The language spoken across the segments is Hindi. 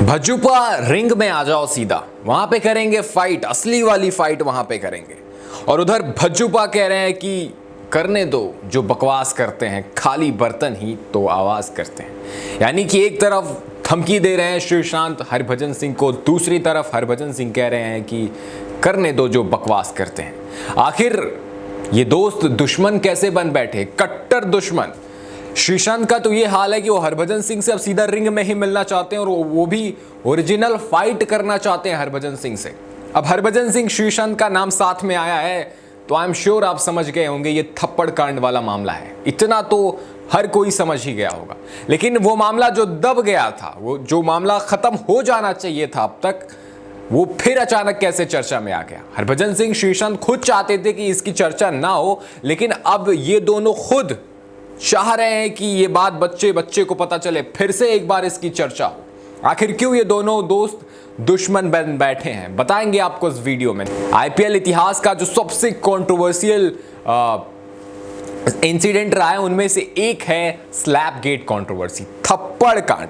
भज्जुपा रिंग में आ जाओ सीधा, वहां पे करेंगे फाइट, असली वाली फाइट वहां पे करेंगे। और उधर भज्जुपा कह रहे हैं कि करने दो जो बकवास करते हैं, खाली बर्तन ही तो आवाज करते हैं। यानी कि एक तरफ धमकी दे रहे हैं श्रीशांत हरभजन सिंह को, दूसरी तरफ हरभजन सिंह कह रहे हैं कि करने दो जो बकवास करते हैं। आखिर ये दोस्त दुश्मन कैसे बन बैठे, कट्टर दुश्मन। श्रीशांत का तो ये हाल है कि वो हरभजन सिंह से अब सीधा रिंग में ही मिलना चाहते हैं और वो भी ओरिजिनल फाइट करना चाहते हैं हरभजन सिंह से। अब हरभजन सिंह श्रीशांत का नाम साथ में आया है तो आई एम श्योर आप समझ गए होंगे ये थप्पड़ कांड वाला मामला है। इतना तो हर कोई समझ ही गया होगा। लेकिन वो मामला जो दब गया था, वो जो मामला खत्म हो जाना चाहिए था अब तक, वो फिर अचानक कैसे चर्चा में आ गया। हरभजन सिंह श्रीशांत खुद चाहते थे कि इसकी चर्चा ना हो, लेकिन अब ये दोनों खुद चाह रहे हैं कि ये बात बच्चे बच्चे को पता चले, फिर से एक बार इसकी चर्चा हो। आखिर क्यों ये दोनों दोस्त दुश्मन बन बैठे हैं, बताएंगे आपको इस वीडियो में। आईपीएल इतिहास का जो सबसे कंट्रोवर्शियल इंसिडेंट रहा है उनमें से एक है स्लैप गेट कंट्रोवर्सी, थप्पड़ कांड,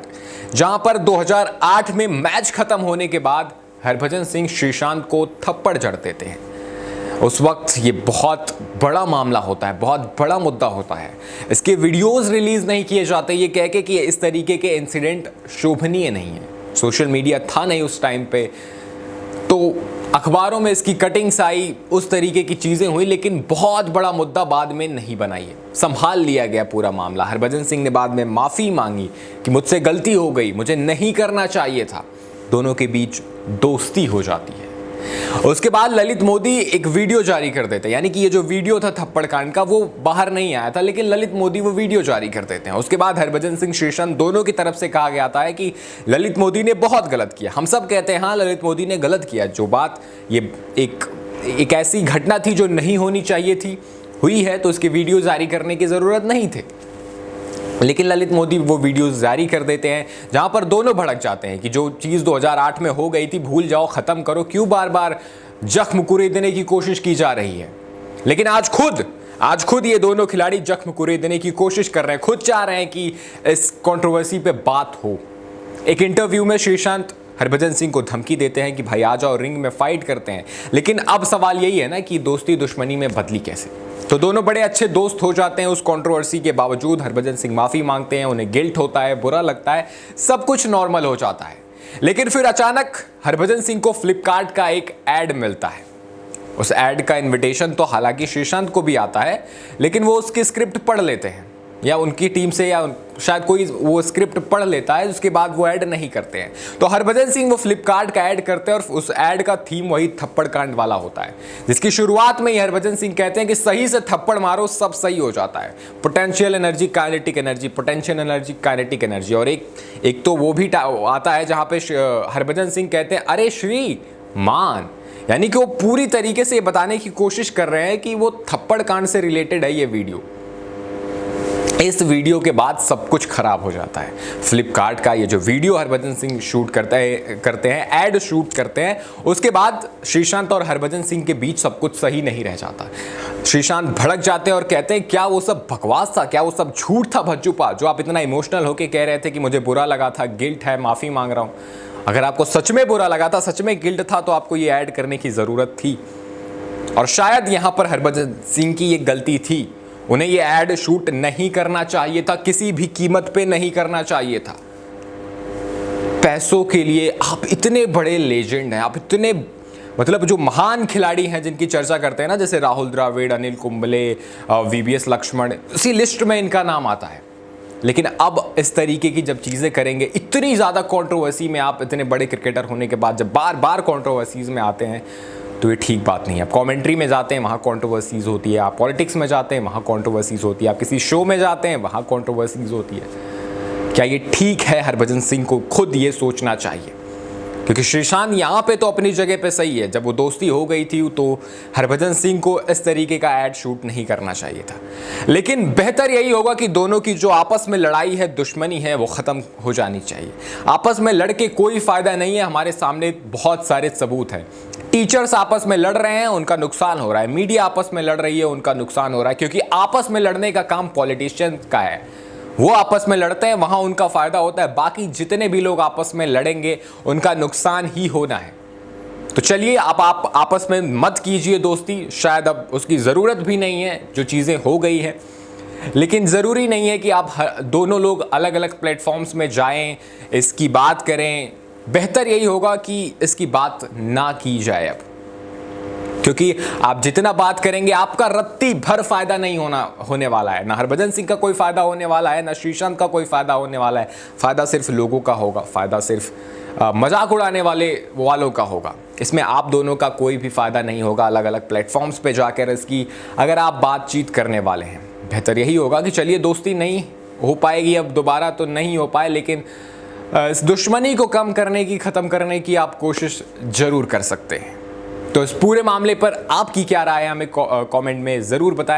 जहां पर 2008 में मैच खत्म होने के बाद हरभजन सिंह श्रीशांत को थप्पड़ जड़ देते हैं। उस वक्त ये बहुत बड़ा मामला होता है, बहुत बड़ा मुद्दा होता है। इसके वीडियोस रिलीज नहीं किए जाते ये कह के कि इस तरीके के इंसिडेंट शोभनीय नहीं है। सोशल मीडिया था नहीं उस टाइम पे, तो अखबारों में इसकी कटिंग्स आई, उस तरीके की चीजें हुई, लेकिन बहुत बड़ा मुद्दा बाद में नहीं बनाई है, संभाल लिया गया पूरा मामला। हरभजन सिंह ने बाद में माफी मांगी कि मुझसे गलती हो गई, मुझे नहीं करना चाहिए था। दोनों के बीच दोस्ती हो जाती है। उसके बाद ललित मोदी एक वीडियो जारी कर देते हैं, यानी कि ये जो वीडियो था थप्पड़ कांड का वो बाहर नहीं आया था, लेकिन ललित मोदी वो वीडियो जारी कर देते हैं। उसके बाद हरभजन सिंह श्रीशांत दोनों की तरफ से कहा गया था कि ललित मोदी ने बहुत गलत किया। हम सब कहते हैं हाँ ललित मोदी ने गलत किया, जो बात ये एक ऐसी घटना थी जो नहीं होनी चाहिए थी, हुई है तो उसकी वीडियो जारी करने की जरूरत नहीं थी। लेकिन ललित मोदी वो वीडियोस जारी कर देते हैं जहां पर दोनों भड़क जाते हैं कि जो चीज़ 2008 में हो गई थी भूल जाओ, ख़त्म करो, क्यों बार बार जख्म कुरेदने की कोशिश की जा रही है। लेकिन आज खुद ये दोनों खिलाड़ी जख्म कुरेदने की कोशिश कर रहे हैं, खुद चाह रहे हैं कि इस कंट्रोवर्सी पे बात हो। एक इंटरव्यू में श्रीशांत हरभजन सिंह को धमकी देते हैं कि भाई आ जाओ रिंग में फाइट करते हैं। लेकिन अब सवाल यही है ना कि दोस्ती दुश्मनी में बदली कैसे। तो दोनों बड़े अच्छे दोस्त हो जाते हैं उस कंट्रोवर्सी के बावजूद। हरभजन सिंह माफी मांगते हैं, उन्हें गिल्ट होता है, बुरा लगता है, सब कुछ नॉर्मल हो जाता है। लेकिन फिर अचानक हरभजन सिंह को फ्लिपकार्ट का एक ऐड मिलता है। उस ऐड का इन्विटेशन तो हालांकि श्रीशांत को भी आता है, लेकिन वो उसकी स्क्रिप्ट पढ़ लेते हैं, या उनकी टीम से या शायद कोई वो स्क्रिप्ट पढ़ लेता है, उसके बाद वो ऐड नहीं करते हैं। तो हरभजन सिंह वो फ्लिपकार्ट का ऐड करते हैं और उस ऐड का थीम वही थप्पड़ कांड वाला होता है, जिसकी शुरुआत में ही हरभजन सिंह कहते हैं कि सही से थप्पड़ मारो सब सही हो जाता है। Potential energy, kinetic energy, potential energy, kinetic energy. और एक तो वो भी आता है जहां पे हरभजन सिंह कहते हैं अरे श्री मान, यानी कि वो पूरी तरीके से ये बताने की कोशिश कर रहे हैं कि वो थप्पड़ कांड से रिलेटेड है ये वीडियो। इस वीडियो के बाद सब कुछ खराब हो जाता है। फ्लिपकार्ट का ये जो वीडियो हरभजन सिंह शूट करते हैं, ऐड शूट करते हैं, उसके बाद श्रीशांत और हरभजन सिंह के बीच सब कुछ सही नहीं रह जाता। श्रीशांत भड़क जाते हैं और कहते हैं क्या वो सब बकवास था, क्या वो सब झूठ था भज्जुपा, जो आप इतना इमोशनल होकर कह रहे थे कि मुझे बुरा लगा था, गिल्ट है, माफी मांग रहा हूं। अगर आपको सच में बुरा लगा था, सच में गिल्ट था, तो आपको ये ऐड करने की जरूरत थी। और शायद यहां पर हरभजन सिंह की ये गलती थी, उन्हें ये ऐड शूट नहीं करना चाहिए था, किसी भी कीमत पे नहीं करना चाहिए था। पैसों के लिए आप इतने बड़े लेजेंड हैं, आप इतने मतलब जो महान खिलाड़ी हैं जिनकी चर्चा करते हैं ना, जैसे राहुल द्रविड़, अनिल कुंबले, वीवीएस लक्ष्मण, इसी लिस्ट में इनका नाम आता है। लेकिन अब इस तरीके की जब चीज़ें करेंगे, इतनी ज़्यादा कंट्रोवर्सी में आप इतने बड़े क्रिकेटर होने के बाद जब बार बार कंट्रोवर्सीज में आते हैं तो ये ठीक बात नहीं है। आप कमेंट्री में जाते हैं वहाँ कंट्रोवर्सीज होती है, आप पॉलिटिक्स में जाते हैं वहाँ कंट्रोवर्सीज होती है, आप किसी शो में जाते हैं वहाँ कंट्रोवर्सीज होती है। क्या ये ठीक है? हरभजन सिंह को खुद ये सोचना चाहिए, क्योंकि श्रीशांत यहाँ पे तो अपनी जगह पे सही है। जब वो दोस्ती हो गई थी तो हरभजन सिंह को इस तरीके का ऐड शूट नहीं करना चाहिए था। लेकिन बेहतर यही होगा कि दोनों की जो आपस में लड़ाई है, दुश्मनी है, वो ख़त्म हो जानी चाहिए। आपस में लड़ के कोई फ़ायदा नहीं है। हमारे सामने बहुत सारे सबूत हैं। टीचर्स आपस में लड़ रहे हैं, उनका नुकसान हो रहा है। मीडिया आपस में लड़ रही है, उनका नुकसान हो रहा है, क्योंकि आपस में लड़ने का काम पॉलिटिशियन का है। वो आपस में लड़ते हैं, वहां उनका फायदा होता है, बाकी जितने भी लोग आपस में लड़ेंगे उनका नुकसान ही होना है। तो चलिए आप आपस में मत कीजिए दोस्ती, शायद अब उसकी ज़रूरत भी नहीं है, जो चीज़ें हो गई हैं। लेकिन ज़रूरी नहीं है कि आप दोनों लोग अलग अलग प्लेटफॉर्म्स में जाएं, इसकी बात करें। बेहतर यही होगा कि इसकी बात ना की जाए अब, क्योंकि आप जितना बात करेंगे आपका रत्ती भर फायदा नहीं होने वाला है। ना हरभजन सिंह का कोई फायदा होने वाला है, ना श्रीशांत का कोई फायदा होने वाला है। फायदा सिर्फ लोगों का होगा, फायदा सिर्फ मजाक उड़ाने वालों का होगा। इसमें आप दोनों का कोई भी फायदा नहीं होगा। अलग अलग प्लेटफॉर्म्स पे जाकर इसकी अगर आप बातचीत करने वाले हैं, बेहतर यही होगा कि चलिए दोस्ती नहीं हो पाएगी अब दोबारा, तो नहीं हो पाए, लेकिन इस दुश्मनी को कम करने की, ख़त्म करने की आप कोशिश ज़रूर कर सकते हैं। तो इस पूरे मामले पर आपकी क्या राय है, हमें कमेंट में ज़रूर बताएं।